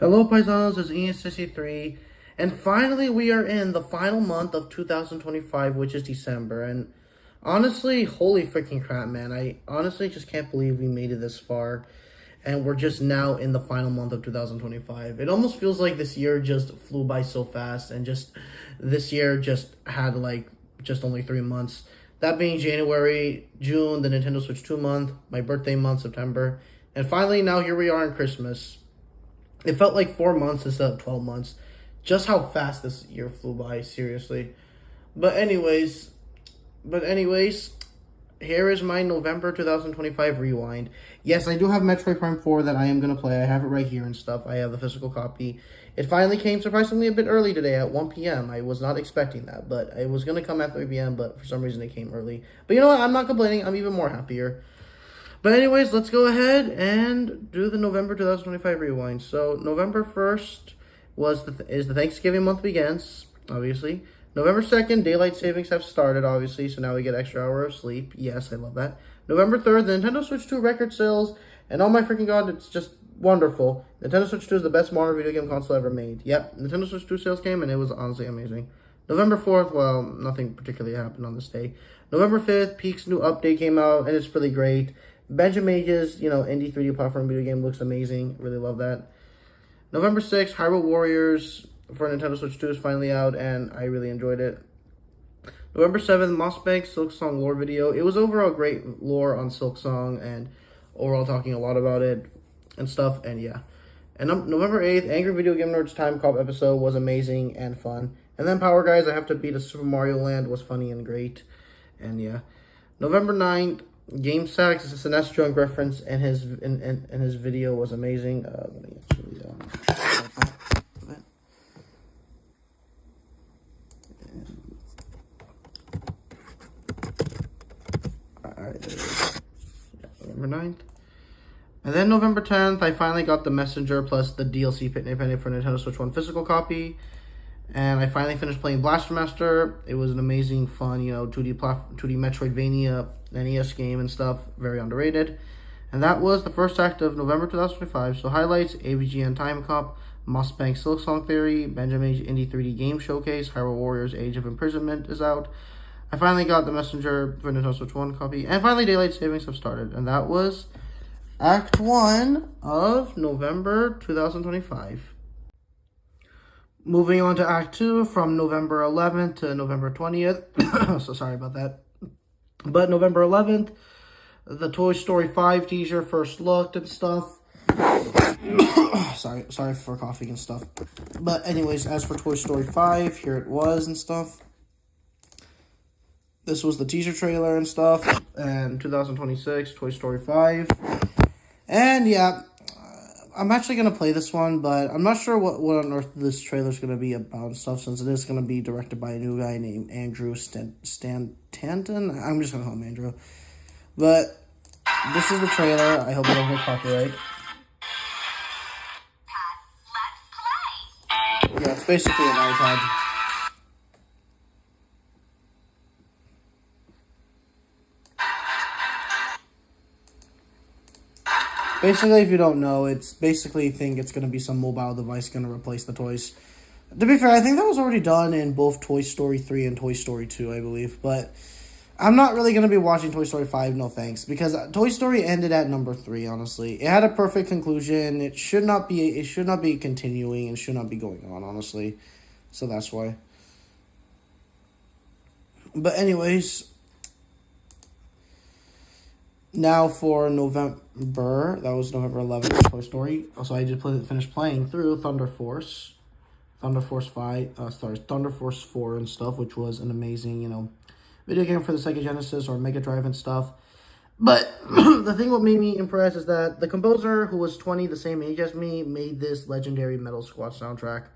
Hello Paisanos, it's Enan63, and finally we are in the final month of 2025, which is December, and honestly, holy freaking crap, man, I honestly just can't believe we made it this far, and we're just now in the final month of 2025. It almost feels like this year just flew by so fast, and just this year just had just only 3 months. That being January, June, the Nintendo Switch 2 month, my birthday month, September, and finally now here we are in Christmas. It felt like 4 months instead of 12 months. Just how fast this year flew by, seriously. But anyways, here is my November 2025 rewind. Yes, I do have Metroid Prime 4 that I am going to play. I have it right here and stuff. I have the physical copy. It finally came surprisingly a bit early today at 1 p.m. I was not expecting that, but it was going to come at 3 p.m., but for some reason it came early. But you know what? I'm not complaining. I'm even more happier. But anyways, let's go ahead and do the November 2025 rewind. So November 1st is the Thanksgiving month begins, obviously. November 2nd, daylight savings have started, obviously, so now we get extra hour of sleep. Yes, I love that. November 3rd, the Nintendo Switch 2 record sales, and oh my freaking god, it's just wonderful. Nintendo Switch 2 is the best modern video game console ever made. Yep, Nintendo Switch 2 sales came, and it was honestly amazing. November 4th, well, nothing particularly happened on this day. November 5th, Peak's new update came out, and it's really great. Benjamage's, indie 3D platform video game looks amazing. Really love that. November 6th, Hyrule Warriors for Nintendo Switch 2 is finally out, and I really enjoyed it. November 7th, Mossbank Silksong lore video. It was overall great lore on Silksong, and overall talking a lot about it and stuff, and yeah. And November 8th, Angry Video Game Nerds Time Cop episode was amazing and fun. And then Power Guys, I Have to Beat a Super Mario Land was funny and great, and yeah. November 9th, Game Sacks is an S Drunk reference, and his video was amazing. Let me actually alright, there it is. Yeah, November 9th. And then November 10th, I finally got the Messenger plus the DLC Pitney Penny for Nintendo Switch 1 physical copy. And I finally finished playing Blaster Master. It was an amazing, fun, 2D Metroidvania NES game and stuff. Very underrated. And that was the first act of November 2025. So highlights: AVGN Time Cop, Mossbank Silksong Theory, Benjamin's Indie 3D Game Showcase, Hyrule Warriors Age of Imprisonment is out. I finally got the Messenger for Nintendo Switch 1 copy. And finally, daylight savings have started. And that was Act 1 of November 2025. Moving on to Act 2 from November 11th to November 20th. So sorry about that. But November 11th, the Toy Story 5 teaser first looked and stuff. sorry for coughing and stuff. But anyways, as for Toy Story 5, here it was and stuff. This was the teaser trailer and stuff. And 2026, Toy Story 5. And yeah, I'm actually going to play this one, but I'm not sure what on earth this trailer is going to be about and stuff, since it is going to be directed by a new guy named Andrew Stanton. I'm just going to call him Andrew. But this is the trailer. I hope I don't get copyright. Yeah, it's basically an iPad. Basically, if you don't know, it's basically think it's going to be some mobile device going to replace the toys. To be fair, I think that was already done in both Toy Story 3 and Toy Story 2, I believe. But I'm not really going to be watching Toy Story 5, no thanks. Because Toy Story ended at number 3, honestly. It had a perfect conclusion. It should not be continuing and should not be going on, honestly. So that's why. But anyways, now for November, that was November 11th, Toy Story. Also, I did finish playing through Thunder Force 4 and stuff, which was an amazing, video game for the Sega Genesis or Mega Drive and stuff. But the thing what made me impressed is that the composer, who was 20, the same age as me, made this legendary Metal Squad soundtrack.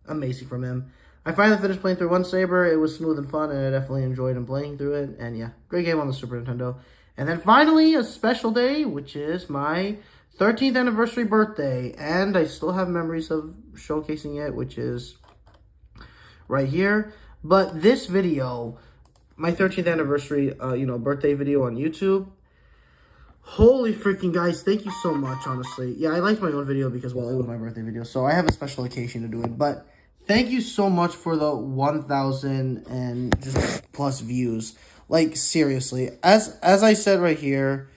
Amazing from him. I finally finished playing through One Saber. It was smooth and fun, and I definitely enjoyed playing through it. And yeah, great game on the Super Nintendo. And then finally, a special day, which is my 13th anniversary birthday. And I still have memories of showcasing it, which is right here. But this video, my 13th anniversary, birthday video on YouTube, Holy freaking guys, thank you so much, honestly. Yeah, I liked my own video because, well, it was my birthday video, so I have a special occasion to do it. But thank you so much for the 1,000 and just plus views. Like, seriously. As I said right here,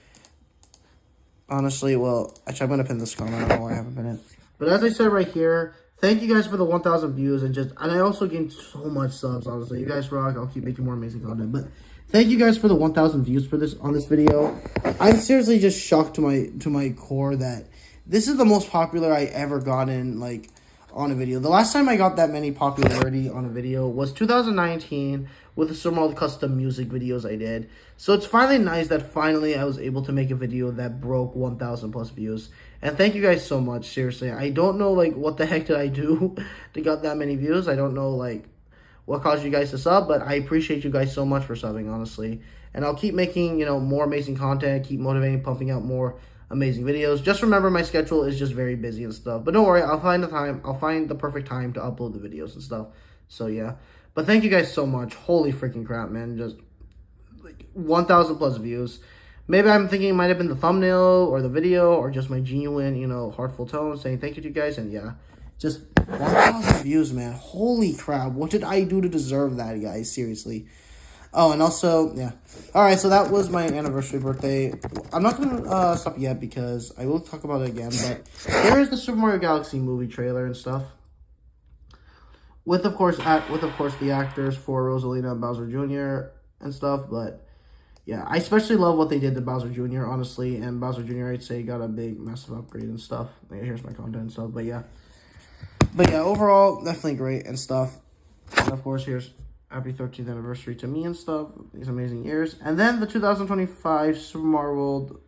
honestly, well, actually, I'm going to pin this comment. I don't know why I haven't pinned it. But as I said right here, thank you guys for the 1,000 views. And I also gained so much subs, honestly. You guys rock. I'll keep making more amazing content. But thank you guys for the 1,000 views for this on this video. I'm seriously just shocked to my core that this is the most popular I ever gotten, like, on a video. The last time I got that many popularity on a video was 2019 with some of the custom music videos I did. So it's finally nice that finally I was able to make a video that broke 1,000 plus views. And thank you guys so much, seriously. I don't know, like, what the heck did I do to get that many views. I don't know, like, what caused you guys to sub, but I appreciate you guys so much for subbing, honestly. And I'll keep making, you know, more amazing content, keep motivating, pumping out more amazing videos. Just remember my schedule is just very busy and stuff. But don't worry, I'll find the time. I'll find the perfect time to upload the videos and stuff. So yeah. But thank you guys so much. Holy freaking crap, man. Just like 1,000 plus views. Maybe I'm thinking it might have been the thumbnail or the video or just my genuine, you know, heartful tone saying thank you to you guys. And yeah, just 1,000 views, man. Holy crap. What did I do to deserve that, guys? Seriously. Oh, and also, yeah. Alright, so that was my anniversary birthday. I'm not going to stop yet because I will talk about it again. But here is the Super Mario Galaxy movie trailer and stuff. With, of course, the actors for Rosalina and Bowser Jr. and stuff. But yeah, I especially love what they did to Bowser Jr., honestly. And Bowser Jr., I'd say, got a big, massive upgrade and stuff. Like, here's my content and stuff. But yeah, overall, definitely great and stuff. And of course, here's happy 13th anniversary to me and stuff. These amazing years. And then the 2025 Super Mario World.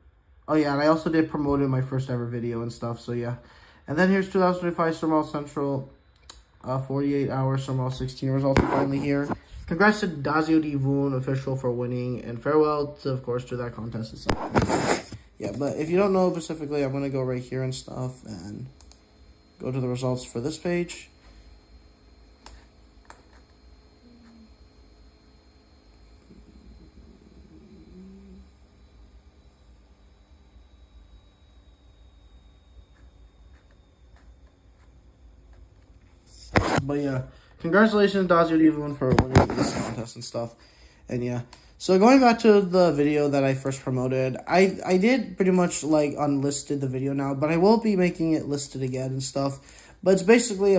Oh yeah, and I also did promote my first ever video and stuff. So yeah. And then here's 2025 Super Mario Central 48 hours Super Mario 16 results are finally here. Congrats to Dazio Divun official for winning, and farewell to, of course, to that contest and stuff. Yeah, but if you don't know specifically, I'm going to go right here and stuff and go to the results for this page. But yeah, congratulations Dazio Divun for winning this contest and stuff. And yeah, so going back to the video that I first promoted, I did pretty much like unlisted the video now, but I will be making it listed again and stuff. But it's basically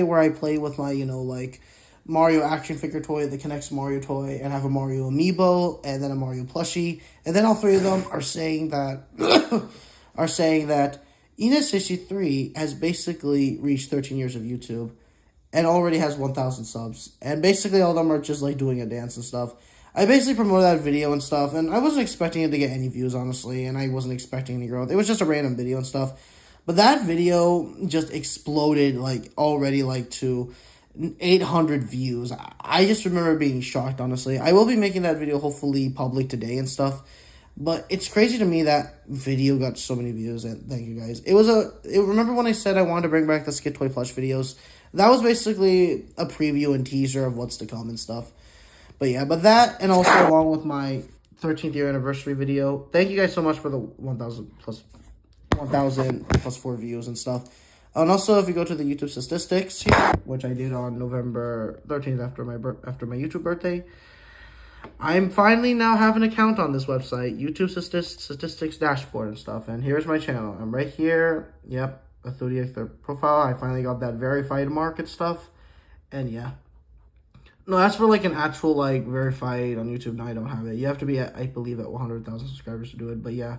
where I play with my, you know, like Mario action figure toy, the Connects Mario toy, and have a Mario amiibo and then a Mario plushie. And then all three of them are saying that Enan63 has basically reached 13 years of YouTube and already has 1,000 subs. And basically all of them are just like doing a dance and stuff. I basically promoted that video and stuff, and I wasn't expecting it to get any views, honestly, and I wasn't expecting any growth. It was just a random video and stuff. But that video just exploded, like, already, like, to 800 views. I just remember being shocked, honestly. I will be making that video hopefully public today and stuff. But it's crazy to me that video got so many views, and thank you guys. Remember when I said I wanted to bring back the Skid Toy Plush videos? That was basically a preview and teaser of what's to come and stuff. But yeah, but that, and also along with my 13th year anniversary video, thank you guys so much for the 1,000 plus 4 views and stuff. And also, if you go to the YouTube statistics here, which I did on November 13th after my YouTube birthday, I'm finally now have an account on this website, YouTube Statistics Dashboard and stuff. And here's my channel. I'm right here. Yep, a 38th profile. I finally got that verified mark and stuff. And yeah. No, that's for like an actual like verified on YouTube. No, I don't have it. You have to be at, I believe, at 100,000 subscribers to do it. But yeah.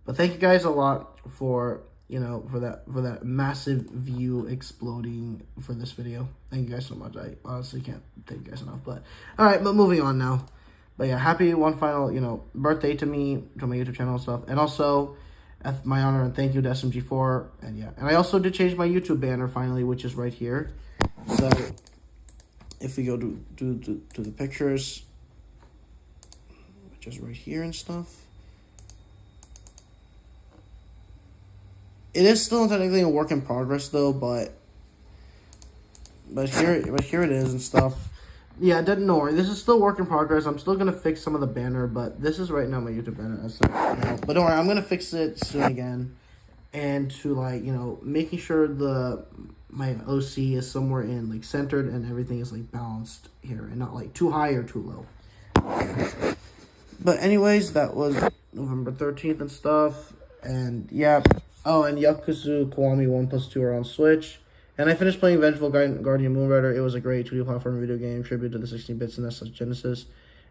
But thank you guys a lot for, you know, for that massive view exploding for this video. Thank you guys so much. I honestly can't thank you guys enough. But all right, but moving on now. But yeah, happy one final, you know, birthday to me, to my YouTube channel and stuff. And also, at my honor and thank you to SMG4. And yeah, and I also did change my YouTube banner finally, which is right here. So if we go to the pictures, which is right here and stuff. It is still technically a work in progress though, but here it is and stuff. Yeah, don't worry. This is still work in progress. I'm still gonna fix some of the banner, but this is right now my YouTube banner. But don't worry, I'm gonna fix it soon again. And to like, making sure my OC is somewhere in like centered and everything is like balanced here and not like too high or too low. But anyways, that was November 13th and stuff. And yeah. Oh, and Yakuza Kiwami 1+2 are on Switch. And I finished playing Vengeful Guardian Moonrider. It was a great 2D platform video game, tribute to the 16-bits and SNES Genesis.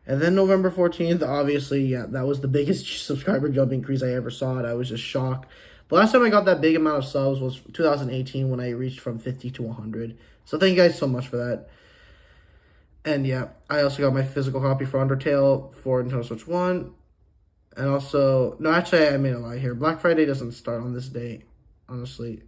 And then November 14th, obviously, yeah, that was the biggest subscriber jump increase I ever saw. I was just shocked. The last time I got that big amount of subs was 2018 when I reached from 50 to 100. So thank you guys so much for that. And yeah, I also got my physical copy for Undertale for Nintendo Switch 1. And also, no, actually, I made a lie here. Black Friday doesn't start on this date, honestly.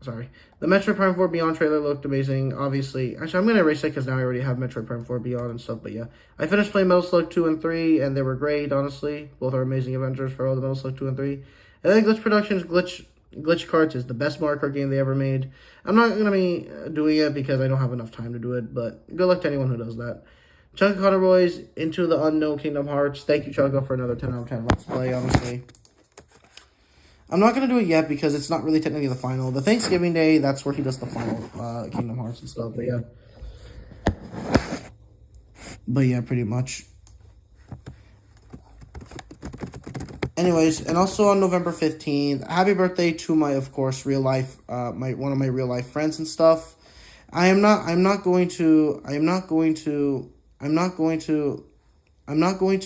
Sorry. The Metroid Prime 4 Beyond trailer looked amazing, obviously. Actually, I'm going to erase it because now I already have Metroid Prime 4 Beyond and stuff, but yeah. I finished playing Metal Slug 2 and 3, and they were great, honestly. Both are amazing adventures for all the Metal Slug 2 and 3. And then Glitch Productions Glitch Carts is the best Mario Kart game they ever made. I'm not going to be doing it because I don't have enough time to do it, but good luck to anyone who does that. Chunka Connor Boys, Into the Unknown Kingdom Hearts. Thank you, Chunka, for another 10 out of 10 Let's Play, honestly. I'm not going to do it yet because it's not really technically the final. The Thanksgiving Day, that's where he does the final Kingdom Hearts and stuff, but yeah. But yeah, pretty much. Anyways, and also on November 15th, happy birthday to my, of course, real life, one of my real life friends and stuff. I'm not going to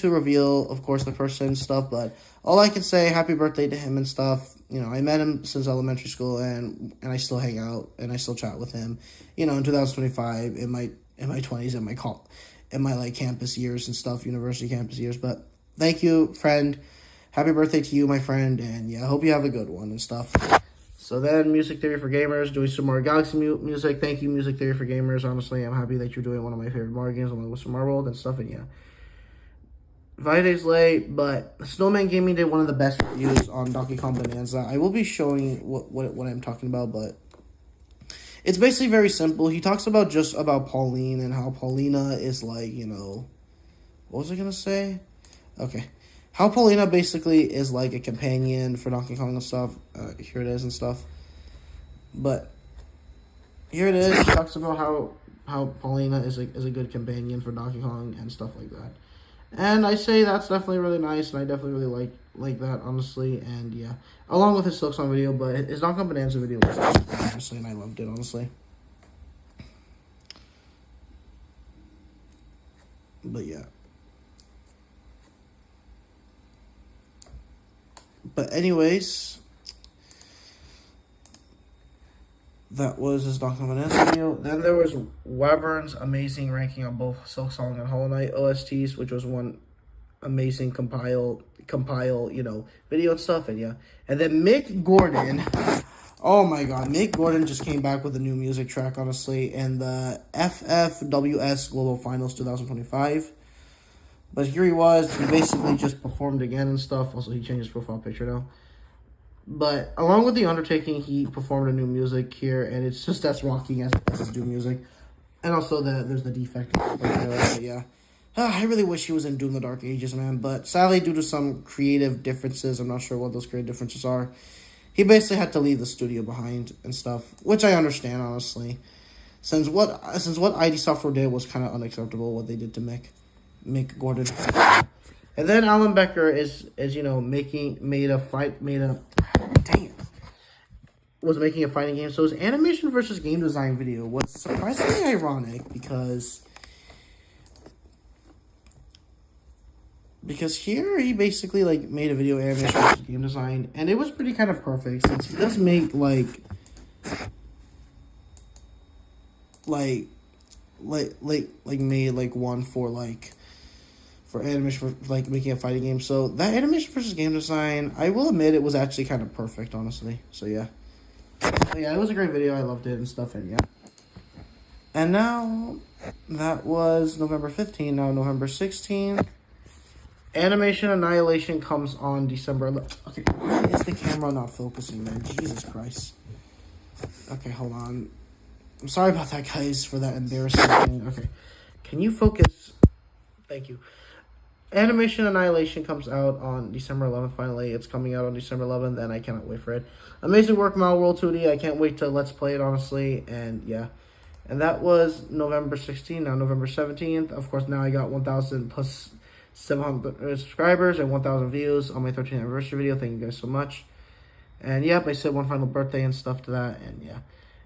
reveal, of course, the person and stuff, but all I can say, happy birthday to him and stuff. I met him since elementary school, and I still hang out, and I still chat with him, in 2025, in my 20s, in my like campus years and stuff, university campus years. But thank you, friend. Happy birthday to you, my friend, and yeah, I hope you have a good one and stuff. So then, Music Theory for Gamers, doing some more Galaxy music. Thank you, Music Theory for Gamers. Honestly, I'm happy that you're doing one of my favorite Mario games along with some Mario World and stuff, and yeah. 5 days late, but Snowman Gaming did one of the best reviews on Donkey Kong Bonanza. I will be showing what I'm talking about, but it's basically very simple. He talks about Pauline and how Paulina is like, what was I going to say? Okay. How Paulina basically is like a companion for Donkey Kong and stuff. Here it is and stuff. But here it is. He talks about how Paulina is a good companion for Donkey Kong and stuff like that. And I say that's definitely really nice, and I definitely really like that, honestly. And yeah, along with his Silk Song video, but his Donkey Kong Bonanza video was awesome, honestly, and I loved it, honestly. But yeah. But anyways, that was his Donkey Kong Bonanza video. Then there was Wyvern's amazing ranking on both Silk Song and Hollow Knight OSTs, which was one amazing compile, video and stuff, and yeah. And then Mick Gordon, oh my god, Mick Gordon just came back with a new music track, honestly, in the FFWS Global Finals 2025. But here he was, he basically just performed again and stuff. Also, he changed his profile picture now. But along with The Undertaking, he performed a new music here, and it's just as rocking as his new music. And also, there's the defect. But yeah. I really wish he was in Doom the Dark Ages, man. But sadly, due to some creative differences, I'm not sure what those creative differences are, he basically had to leave the studio behind and stuff, which I understand, honestly. Since what ID Software did was kind of unacceptable, what they did to Mick Gordon. And then Alan Becker was making a fighting game. So his animation versus game design video was surprisingly ironic because here he basically made a video animation versus game design, and it was pretty kind of perfect since he does make made one for animation for making a fighting game. So that animation versus game design, I will admit, it was actually kind of perfect, honestly. So yeah. But yeah, it was a great video. I loved it and stuff, and yeah. And now, that was November 15th. Now November 16th. Animation Annihilation comes on December 11th. Okay, why is the camera not focusing, man? Jesus Christ. Okay, hold on. I'm sorry about that, guys, for that embarrassing thing. Okay. Can you focus? Thank you. Animation Annihilation comes out on December 11th, finally. It's coming out on December 11th, and I cannot wait for it. Amazing work, Mal World 2D. I can't wait to Let's Play it, honestly, and yeah. And that was November 16th, now November 17th. Of course, now I got 1,000 plus 700 subscribers and 1,000 views on my 13th anniversary video. Thank you guys so much. And yep, I said one final birthday and stuff to that, and yeah.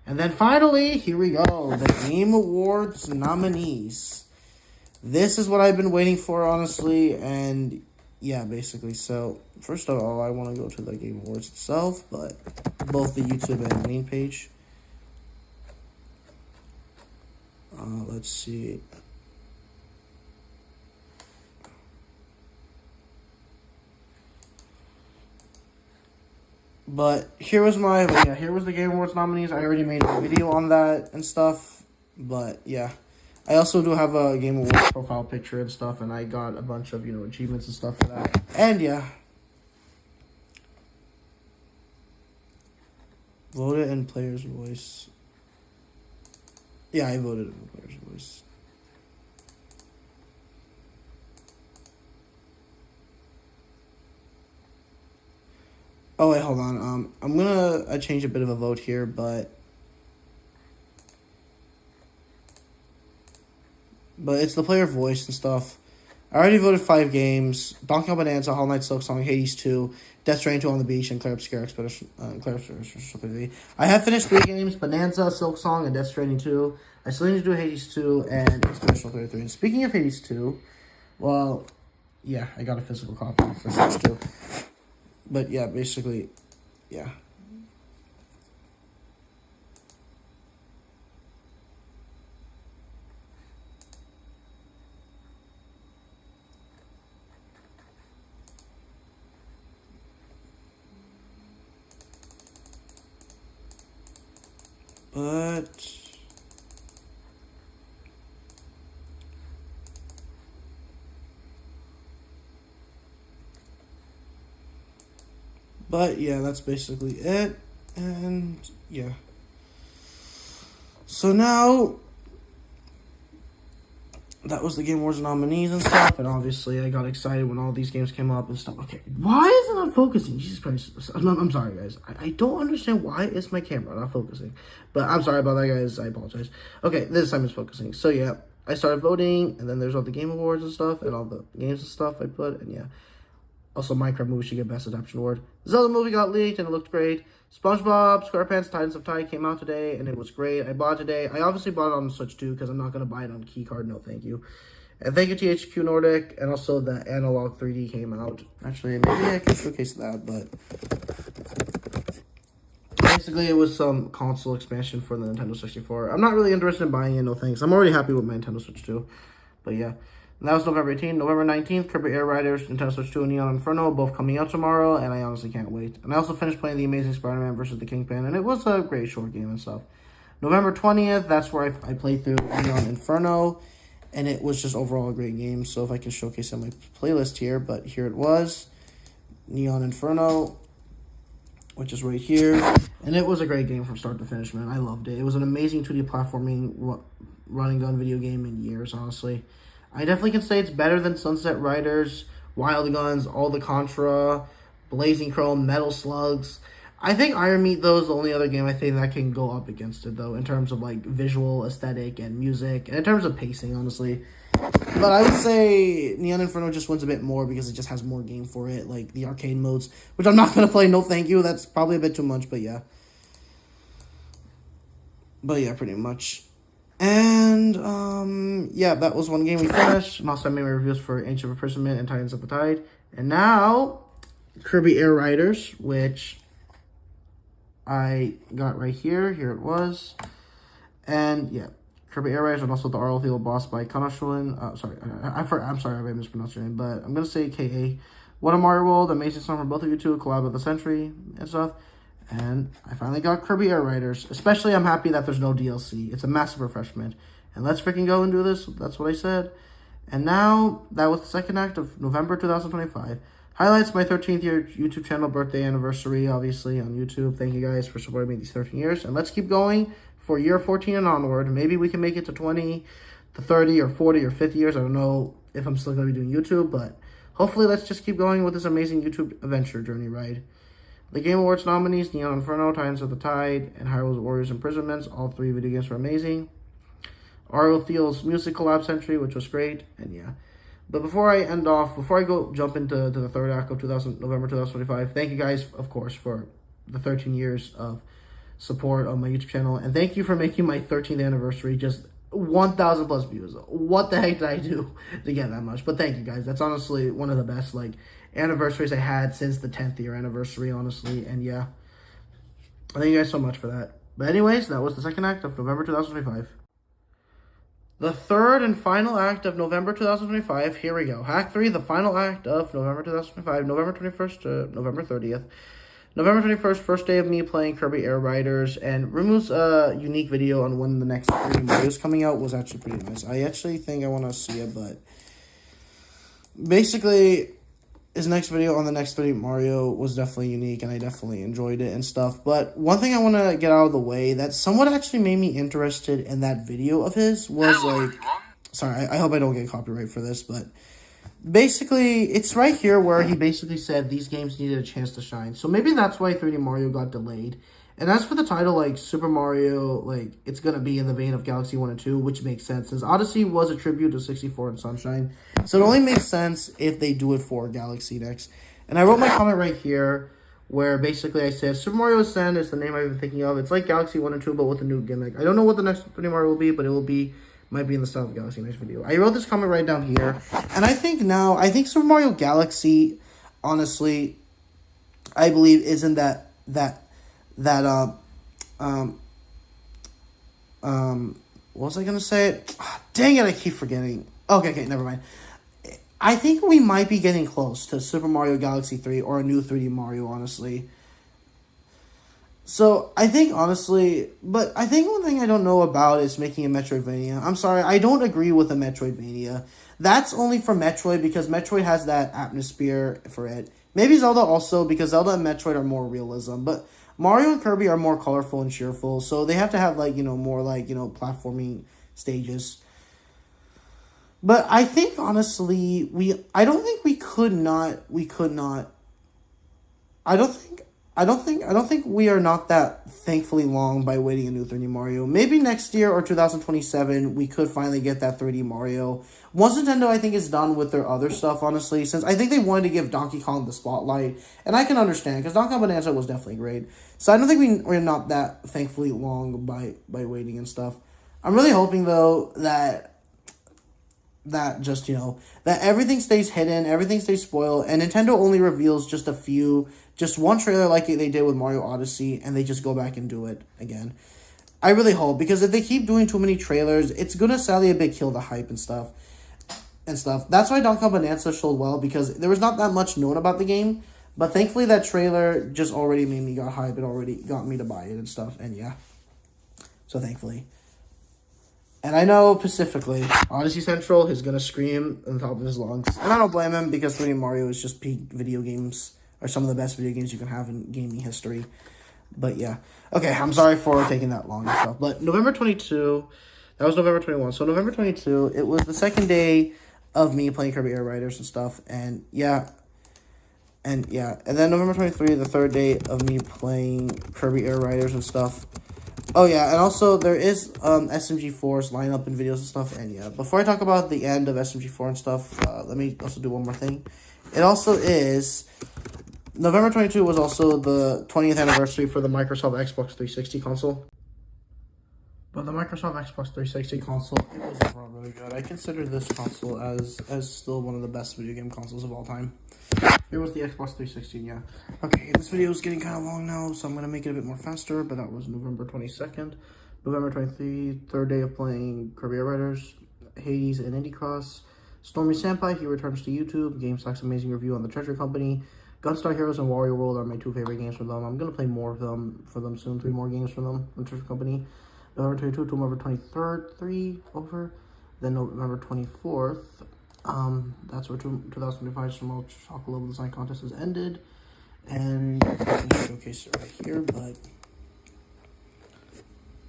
And then finally, here we go, the Game Awards nominees. This is what I've been waiting for, honestly, and yeah, basically. So, first of all, I want to go to the Game Awards itself, but both the YouTube and main page. Let's see. But here was here was the Game Awards nominees. I already made a video on that and stuff, but yeah. I also do have a Game Awards profile picture and stuff, and I got a bunch of, achievements and stuff for that. And yeah. Voted in Player's Voice. Yeah, I voted in Player's Voice. Oh, wait, hold on. I'm gonna change a bit of a vote here, but it's the player voice and stuff. I already voted 5 games: Donkey Kong Bonanza, Hollow Knight, Silk Song, Hades 2, Death Stranding 2 on the Beach, and Clair Obscur Expedition. I have finished 3 games: Bonanza, Silk Song, and Death Stranding 2. I still need to do Hades 2 and Expedition 33. And speaking of Hades 2, well, yeah, I got a physical copy for Switch 2. But yeah, basically, yeah. But yeah, that's basically it. And yeah. So now, that was the Game Awards nominees and stuff. And obviously, I got excited when all these games came up and stuff. Okay, why is it not focusing? Jesus Christ. I'm sorry, guys. I don't understand why is my camera not focusing. But I'm sorry about that, guys. I apologize. Okay, this time it's focusing. So yeah, I started voting. And then there's all the Game Awards and stuff. And all the games and stuff I put. And yeah. Also, Minecraft movie should get Best Adaptation Award. Zelda movie got leaked and it looked great. SpongeBob SquarePants Titans of Time came out today and it was great. I bought it today. I obviously bought it on the Switch too because I'm not going to buy it on keycard. No, thank you. And thank you THQ Nordic. And also the Analog 3D came out. Actually, maybe I can showcase that, but basically it was some console expansion for the Nintendo 64. I'm not really interested in buying it, no thanks. I'm already happy with my Nintendo Switch 2. But yeah. And that was November 18th. November 19th, Kirby Air Riders, Nintendo Switch 2, and Neon Inferno, both coming out tomorrow, and I honestly can't wait. And I also finished playing The Amazing Spider-Man vs. the Kingpin, and it was a great short game and stuff. November 20th, that's where I played through Neon Inferno, and it was just overall a great game. So if I can showcase on my playlist here, but here it was, Neon Inferno, which is right here. And it was a great game from start to finish, man. I loved it. It was an amazing 2D platforming run and gun video game in years, honestly. I definitely can say it's better than Sunset Riders, Wild Guns, All the Contra, Blazing Chrome, Metal Slugs. I think Iron Meat, though, is the only other game I think that can go up against it, though, in terms of, like, visual, aesthetic, and music, and in terms of pacing, honestly. But I would say Neon Inferno just wins a bit more because it just has more game for it, like the arcade modes, which I'm not going to play, no thank you. That's probably a bit too much, but yeah. But yeah, pretty much. And, yeah, that was one game we finished. And also I made my reviews for Ancient Imprisonment and Titans of the Tide. And now, Kirby Air Riders, which I got right here. Here it was. And, yeah, Kirby Air Riders and also the RL Field boss by Kanashulin. I'm sorry, I mispronounced your name, but I'm going to say K.A. What a Mario World, amazing song from both of you two, collab of the century and stuff. And I finally got Kirby Air Riders. Especially, I'm happy that there's no DLC. It's a massive refreshment. And let's freaking go and do this. That's what I said. And now, that was the second act of November 2025. Highlights my 13th year YouTube channel birthday anniversary, obviously, on YouTube. Thank you guys for supporting me these 13 years. And let's keep going for year 14 and onward. Maybe we can make it to 20, the 30 or 40 or 50 years. I don't know if I'm still going to be doing YouTube, but hopefully let's just keep going with this amazing YouTube adventure journey ride. The Game Awards nominees, Neon Inferno, Titans of the Tide, and Hyro's Warriors Imprisonments. All 3 video games were amazing. Ario Theo's music collab century, which was great, and yeah. But before I jump into the third act of November 2025, thank you guys, of course, for the 13 years of support on my YouTube channel, and thank you for making my 13th anniversary just 1,000 plus views. What the heck did I do to get that much? But thank you guys. That's honestly one of the best anniversaries I had since the 10th year anniversary, honestly, and yeah. Thank you guys so much for that. But anyways, that was the second act of November 2025. The third and final act of November 2025, here we go. Act 3, the final act of November 2025, November 21st to November 30th. November 21st, first day of me playing Kirby Air Riders, and Rimu's unique video on when the next 3D Mario is coming out was actually pretty nice. I actually think I want to see it, but basically, his next video on the next 3D Mario was definitely unique, and I definitely enjoyed it and stuff. But one thing I want to get out of the way that somewhat actually made me interested in that video of his was sorry, I hope I don't get copyright for this, but basically, it's right here where he basically said these games needed a chance to shine. So maybe that's why 3D Mario got delayed. And as for the title, Super Mario, it's going to be in the vein of Galaxy 1 and 2, which makes sense, since Odyssey was a tribute to 64 and Sunshine. So it only makes sense if they do it for Galaxy next. And I wrote my comment right here, where basically I said, Super Mario Ascend is the name I've been thinking of. It's like Galaxy 1 and 2, but with a new gimmick. I don't know what the next 3D Mario will be, but it will be, might be in the style of Galaxy next video. I wrote this comment right down here. And I think Super Mario Galaxy, honestly, I believe isn't what was I gonna say? Dang it, I keep forgetting. Okay, never mind. I think we might be getting close to Super Mario Galaxy 3 or a new 3D Mario, honestly. So, I think, honestly, but I think one thing I don't know about is making a Metroidvania. I'm sorry, I don't agree with a Metroidvania. That's only for Metroid because Metroid has that atmosphere for it. Maybe Zelda also, because Zelda and Metroid are more realism, but Mario and Kirby are more colorful and cheerful, so they have to have, more, platforming stages. But I think, honestly, I don't think we are not that thankfully long by waiting a new 3D Mario. Maybe next year or 2027, we could finally get that 3D Mario. Once Nintendo, I think, is done with their other stuff, honestly, since I think they wanted to give Donkey Kong the spotlight, and I can understand, because Donkey Kong Bonanza was definitely great. So I don't think we're not that thankfully long by waiting and stuff. I'm really hoping, though, that everything stays hidden, everything stays spoiled, and Nintendo only reveals just one trailer like they did with Mario Odyssey, and they just go back and do it again. I really hope, because if they keep doing too many trailers, it's gonna sadly a bit kill the hype and stuff. That's why Donkey Kong Bonanza showed well, because there was not that much known about the game, but thankfully that trailer just already made me got hype, it already got me to buy it and stuff, and yeah. So thankfully. And I know, specifically, Odyssey Central is going to scream on the top of his lungs. And I don't blame him, because 3D Mario is just peak video games, or some of the best video games you can have in gaming history. But yeah. Okay, I'm sorry for taking that long and stuff. But November 22, that was November 21. So November 22, it was the second day of me playing Kirby Air Riders and stuff. And yeah. And then November 23, the third day of me playing Kirby Air Riders and stuff. Oh, yeah, and also there is SMG4's lineup and videos and stuff, and yeah. Before I talk about the end of SMG4 and stuff, let me also do one more thing. It also is, November 22 was also the 20th anniversary for the Microsoft Xbox 360 console. But the Microsoft Xbox 360 console, it was overall really good. I consider this console as still one of the best video game consoles of all time. It was the Xbox 360, yeah. Okay, this video is getting kind of long now, so I'm going to make it a bit more faster, but that was November 22nd. November 23rd, third day of playing Kirby Air Riders, Hades, and Indie Cross. Stormy Senpai, he returns to YouTube. GameStock's amazing review on the Treasure Company. Gunstar Heroes and Wario World are my 2 favorite games from them. I'm going to play more of them for them soon, 3 more games from them from Treasure Company. November 22 to November 23rd, 3 over. Then November 24th. That's where 2025 Small Chocolate Level Design Contest has ended. And I can showcase it right here, but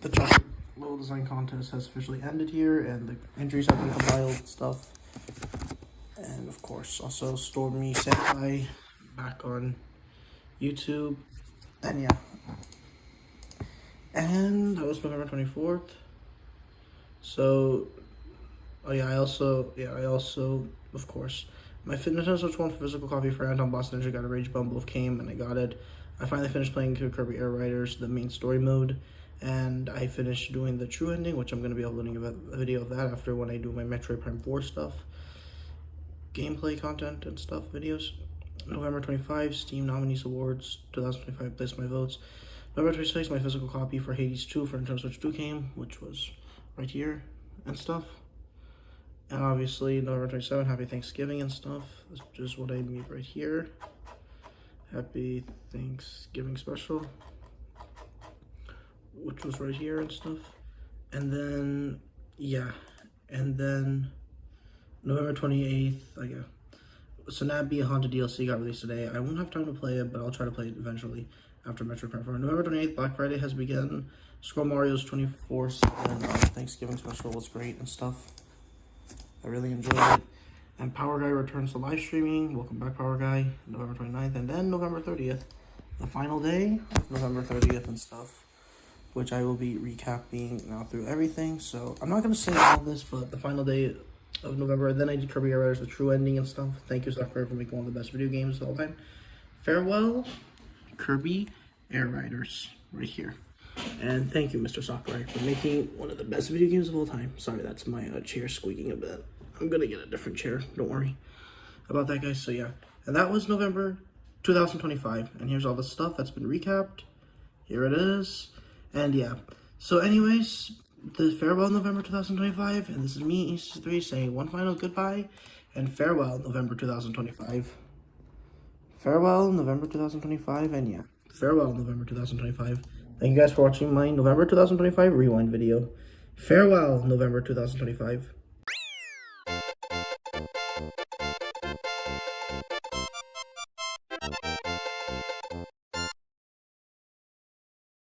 the chocolate level design contest has officially ended here, and the entries have been compiled and stuff. And of course, also Stormy Senpai back on YouTube. And yeah. And that was November 24th. So, oh yeah, I also, of course, my Nintendo Switch 1 physical copy for Anton Boss Ninja got a Rage Bumble both came, and I got it. I finally finished playing Kirby Air Riders, the main story mode, and I finished doing the true ending, which I'm going to be uploading a video of that after when I do my Metroid Prime 4 stuff, gameplay content and stuff, videos. November 25, Steam Nominees Awards 2025, placed my votes. November 26, my physical copy for Hades 2 for Nintendo Switch 2 came, which was right here and stuff. And obviously, November 27, Happy Thanksgiving and stuff. That's just what I made right here. Happy Thanksgiving special, which was right here and stuff. And then, yeah. And then, November 28th, Sanabi Haunted DLC got released today. I won't have time to play it, but I'll try to play it eventually after Metroid Prime 4. November 28th, Black Friday has begun. Scroll Mario's 24/7 Thanksgiving special was great and stuff. I really enjoyed it. And Power Guy returns to live streaming. Welcome back, Power Guy. November 29th. And then November 30th. The final day of November 30th and stuff, which I will be recapping now through everything. So I'm not going to say all this, but the final day of November. Then I did Kirby Air Riders, the true ending and stuff. Thank you, Sakurai, for making one of the best video games of all time. Farewell, Kirby Air Riders, right here. And thank you, Mr. Sakurai, for making one of the best video games of all time. Sorry, that's my chair squeaking a bit. I'm gonna get a different chair, don't worry about that, guys. So yeah, and that was November 2025. And here's all the stuff that's been recapped. Here it is. And yeah, so anyways, the farewell November 2025, and this is me, Enan63's, saying one final goodbye, and farewell November 2025. Farewell November 2025, and yeah, farewell November 2025. Thank you guys for watching my November 2025 rewind video. Farewell November 2025.